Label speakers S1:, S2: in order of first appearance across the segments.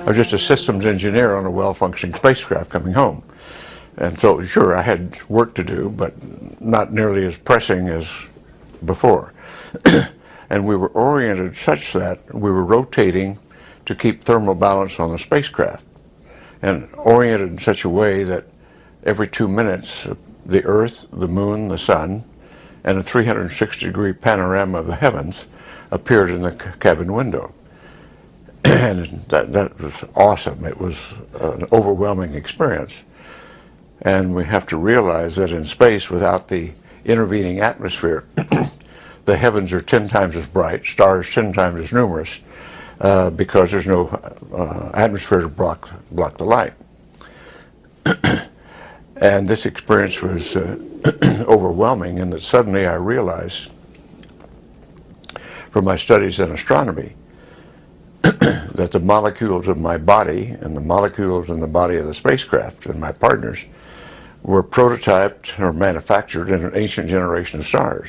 S1: was just a systems engineer on a well-functioning spacecraft coming home. And so, sure, I had work to do, but not nearly as pressing as before. And we were oriented such that we were rotating to keep thermal balance on the spacecraft, and oriented in such a way that every 2 minutes, the Earth, the Moon, the Sun, and a 360-degree panorama of the heavens appeared in the cabin window. And that was awesome. It was an overwhelming experience. And we have to realize that in space, without the intervening atmosphere, the heavens are 10 times as bright, stars 10 times as numerous, because there's no atmosphere to block the light. And this experience was overwhelming, in that suddenly I realized from my studies in astronomy that the molecules of my body and the molecules in the body of the spacecraft and my partners were prototyped or manufactured in an ancient generation of stars.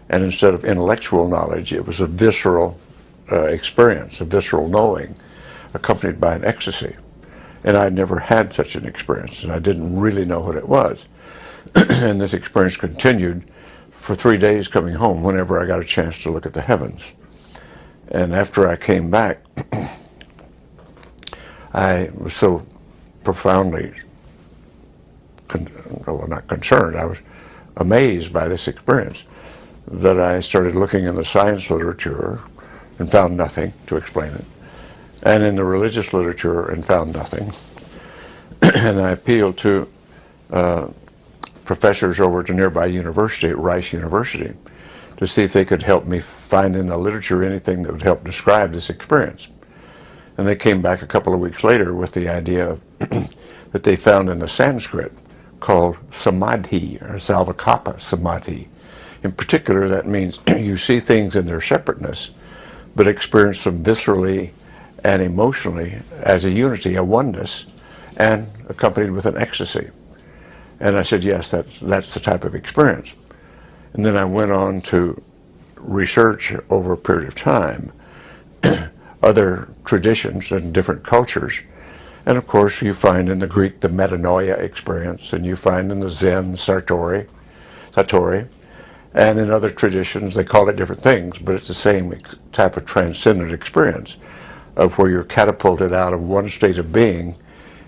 S1: And instead of intellectual knowledge, it was a visceral experience, a visceral knowing, accompanied by an ecstasy. And I'd never had such an experience, and I didn't really know what it was. And this experience continued for 3 days coming home whenever I got a chance to look at the heavens. And after I came back, I was so profoundly, well, not concerned, I was amazed by this experience, that I started looking in the science literature and found nothing to explain it, and in the religious literature and found nothing. And I appealed to professors over at a nearby university, at Rice University, to see if they could help me find in the literature anything that would help describe this experience. And they came back a couple of weeks later with the idea of that they found in the Sanskrit called samadhi, or salvakapa samadhi. In particular, that means you see things in their separateness, but experience them viscerally and emotionally as a unity, a oneness, and accompanied with an ecstasy. And I said, yes, that's the type of experience. And then I went on to research over a period of time other traditions and different cultures. And of course, you find in the Greek the metanoia experience, and you find in the Zen satori, and in other traditions they call it different things, but it's the same type of transcendent experience of where you're catapulted out of one state of being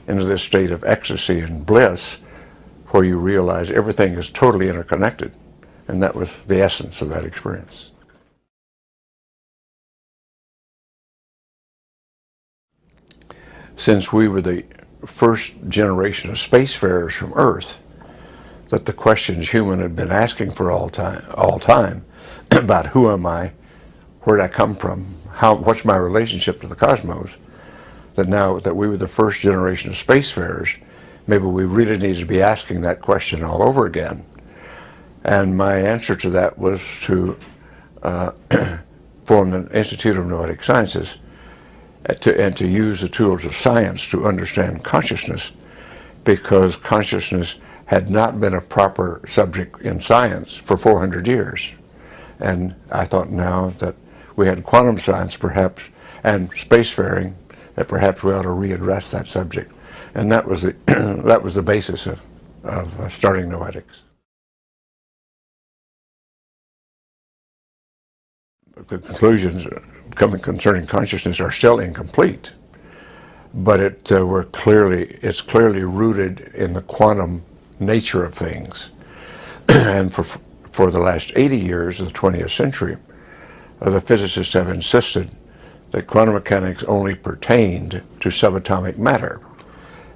S1: into this state of ecstasy and bliss, where you realize everything is totally interconnected. And that was the essence of that experience. Since we were the first generation of spacefarers from Earth, that the questions human had been asking for all time about who am I, where did I come from, what's my relationship to the cosmos, that now that we were the first generation of spacefarers, maybe we really needed to be asking that question all over again. And my answer to that was to form the Institute of Noetic Sciences and to use the tools of science to understand consciousness, because consciousness had not been a proper subject in science for 400 years. And I thought now that we had quantum science perhaps and spacefaring, that perhaps we ought to readdress that subject. And that was the, that was the basis of starting Noetics. The conclusions concerning consciousness are still incomplete, but it's clearly rooted in the quantum nature of things. And for the last 80 years of the 20th century, the physicists have insisted that quantum mechanics only pertained to subatomic matter,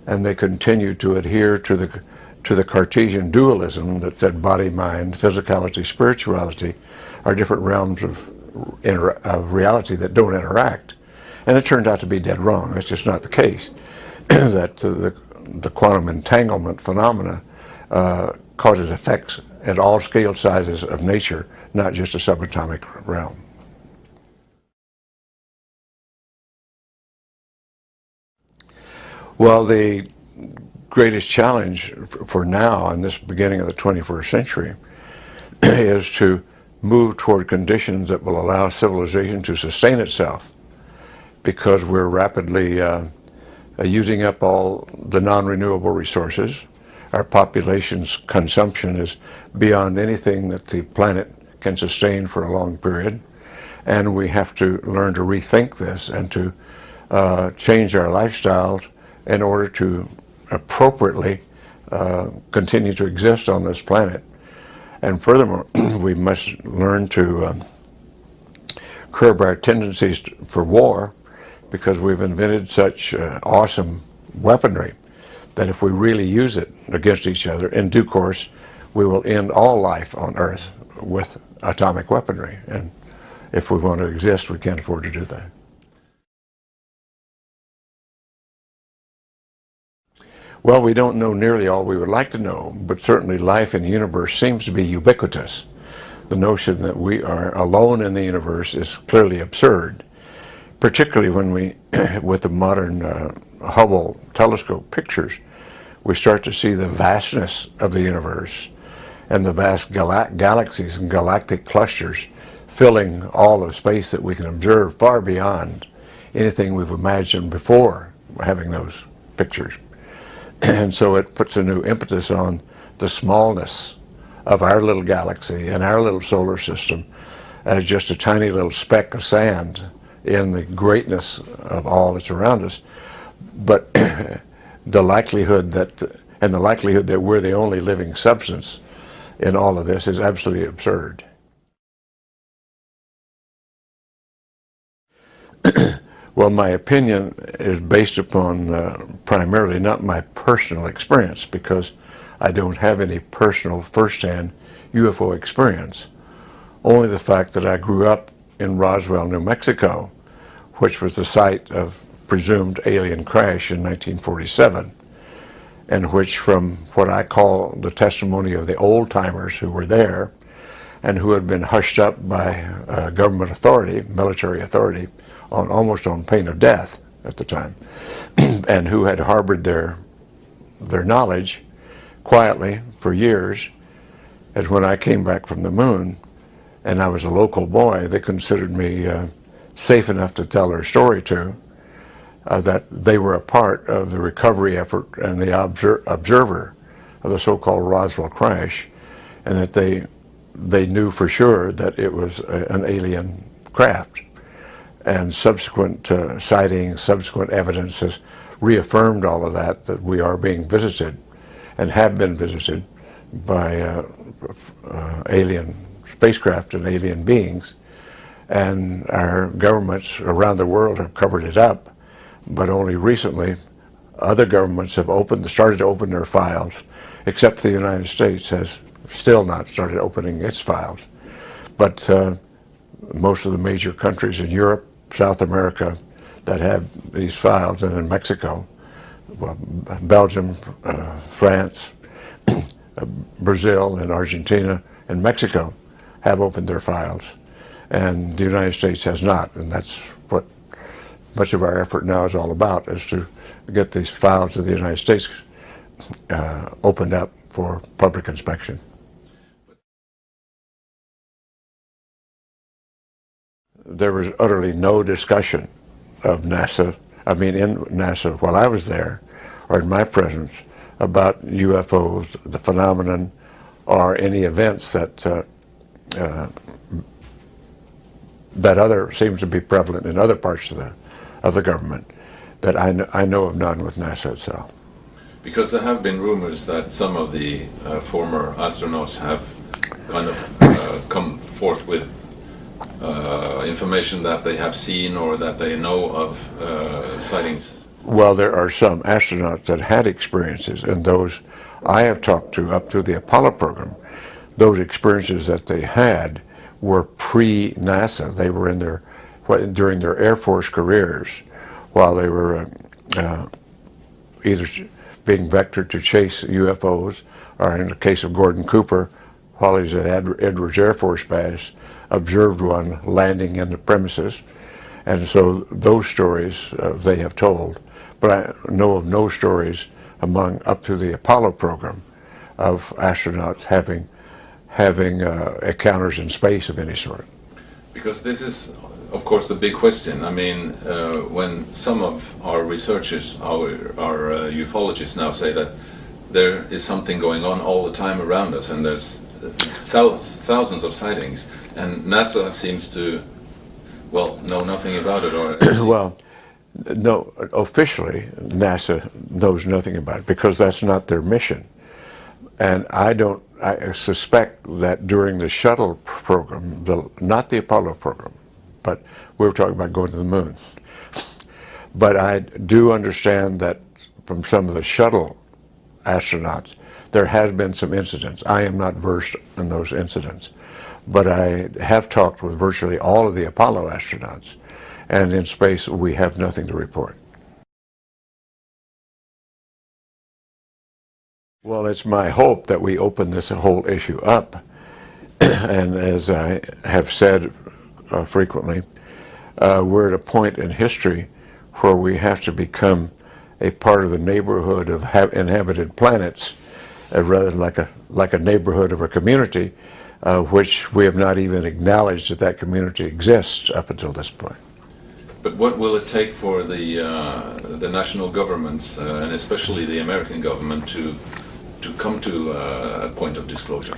S1: and they continue to adhere to the Cartesian dualism that said body, mind, physicality, spirituality are different realms of reality that don't interact. And it turned out to be dead wrong. That's just not the case. That the quantum entanglement phenomena causes effects at all scale sizes of nature, not just a subatomic realm. Well, the greatest challenge for now in this beginning of the 21st century is to move toward conditions that will allow civilization to sustain itself, because we're rapidly using up all the non-renewable resources. Our population's consumption is beyond anything that the planet can sustain for a long period, and we have to learn to rethink this and to change our lifestyles in order to appropriately continue to exist on this planet. And furthermore, we must learn to curb our tendencies for war, because we've invented such awesome weaponry that if we really use it against each other, in due course, we will end all life on Earth with atomic weaponry. And if we want to exist, we can't afford to do that. Well, we don't know nearly all we would like to know, but certainly life in the universe seems to be ubiquitous. The notion that we are alone in the universe is clearly absurd, particularly when we, with the modern Hubble telescope pictures, we start to see the vastness of the universe and the vast galaxies and galactic clusters filling all of space that we can observe, far beyond anything we've imagined before having those pictures. And so it puts a new impetus on the smallness of our little galaxy and our little solar system as just a tiny little speck of sand in the greatness of all that's around us. But the likelihood that we're the only living substance in all of this is absolutely absurd. Well, my opinion is based upon primarily not my personal experience, because I don't have any personal first-hand UFO experience. Only the fact that I grew up in Roswell, New Mexico, which was the site of presumed alien crash in 1947, and which, from what I call the testimony of the old-timers who were there and who had been hushed up by government authority, military authority, almost on pain of death at the time, and who had harbored their knowledge quietly for years, and when I came back from the moon and I was a local boy, they considered me safe enough to tell their story to, that they were a part of the recovery effort and the observer of the so-called Roswell crash, and that they knew for sure that it was an alien craft. And subsequent sightings, subsequent evidence has reaffirmed all of that we are being visited and have been visited by alien spacecraft and alien beings. And our governments around the world have covered it up, but only recently other governments have started to open their files, except the United States has still not started opening its files. But most of the major countries in Europe, South America, that have these files, and in Mexico, well, Belgium, France, Brazil, and Argentina, and Mexico have opened their files, and the United States has not. And that's what much of our effort now is all about, is to get these files of the United States opened up for public inspection. There was utterly no discussion of NASA, in NASA while I was there, or in my presence, about UFOs, the phenomenon, or any events that seems to be prevalent in other parts of the government. That I know of none with NASA itself.
S2: Because there have been rumors that some of the former astronauts have kind of come forth with information that they have seen or that they know of sightings.
S1: Well, there are some astronauts that had experiences, and those I have talked to up to the Apollo program, those experiences that they had were pre-NASA. They were during their Air Force careers, while they were either being vectored to chase UFOs, or in the case of Gordon Cooper, while he was at Edwards Air Force Base, observed one landing in the premises. And so those stories they have told. But I know of no stories up to the Apollo program of astronauts having encounters in space of any sort.
S2: Because this is of course, the big question. I mean, when some of our researchers, our ufologists now say that there is something going on all the time around us, and there's thousands of sightings, and NASA seems to, well, know nothing about it, or
S1: Well, no, officially, NASA knows nothing about it because that's not their mission. And I suspect that during the shuttle program, not the Apollo program, but we were talking about going to the moon. But I do understand that from some of the shuttle astronauts, there has been some incidents. I am not versed in those incidents, but I have talked with virtually all of the Apollo astronauts, and in space we have nothing to report. Well, it's my hope that we open this whole issue up, and as I have said frequently, we're at a point in history where we have to become a part of the neighborhood of inhabited planets, rather than like a neighborhood of a community, which we have not even acknowledged that community exists up until this point.
S2: But what will it take for the national governments, and especially the American government, to come to a point of disclosure?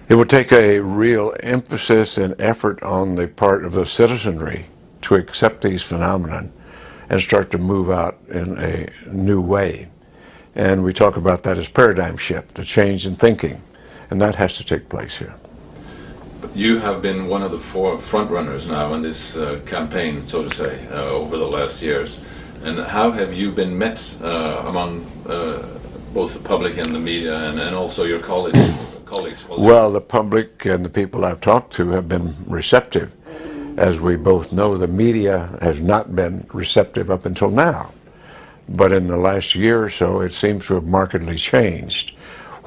S1: It would take a real emphasis and effort on the part of the citizenry to accept these phenomena and start to move out in a new way. And we talk about that as paradigm shift, a change in thinking, and that has to take place here.
S2: You have been one of the four front runners now in this campaign, so to say, over the last years. And how have you been met among both the public and the media, and also your colleagues?
S1: Well, the public and the people I've talked to have been receptive. As we both know, the media has not been receptive up until now. But in the last year or so, it seems to have markedly changed.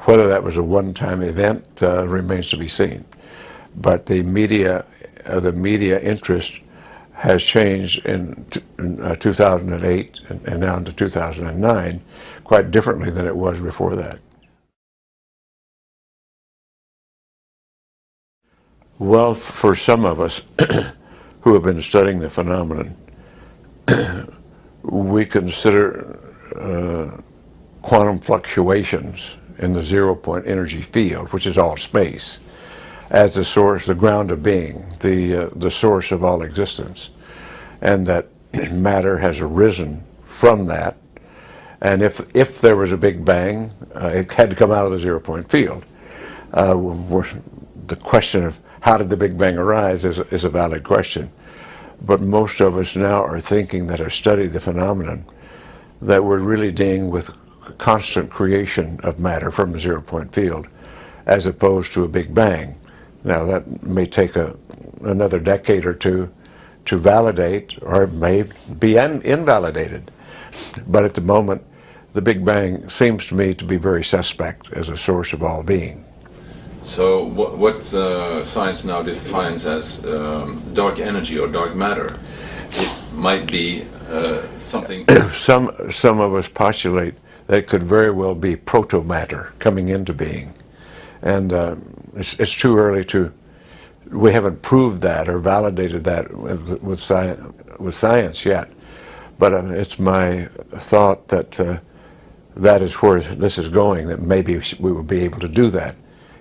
S1: Whether that was a one-time event remains to be seen. But the media interest has changed in 2008 and now into 2009 quite differently than it was before that. Well, for some of us who have been studying the phenomenon, we consider quantum fluctuations in the zero-point energy field, which is all space, as the source, the ground of being, the source of all existence, and that matter has arisen from that. And if there was a Big Bang, it had to come out of the zero-point field. The question of how did the Big Bang arise is a valid question. But most of us now are thinking, that have studied the phenomenon, that we're really dealing with constant creation of matter from the zero-point field, as opposed to a Big Bang. Now that may take another decade or two to validate, or it may be invalidated. But at the moment, the Big Bang seems to me to be very suspect as a source of all being.
S2: So what science now defines as dark energy or dark matter, it might be something...
S1: Some of us postulate that it could very well be proto-matter coming into being. And it's too early to... We haven't proved that or validated that with science yet. But it's my thought that that is where this is going, that maybe we will be able to do that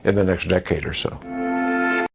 S1: in the next decade or so.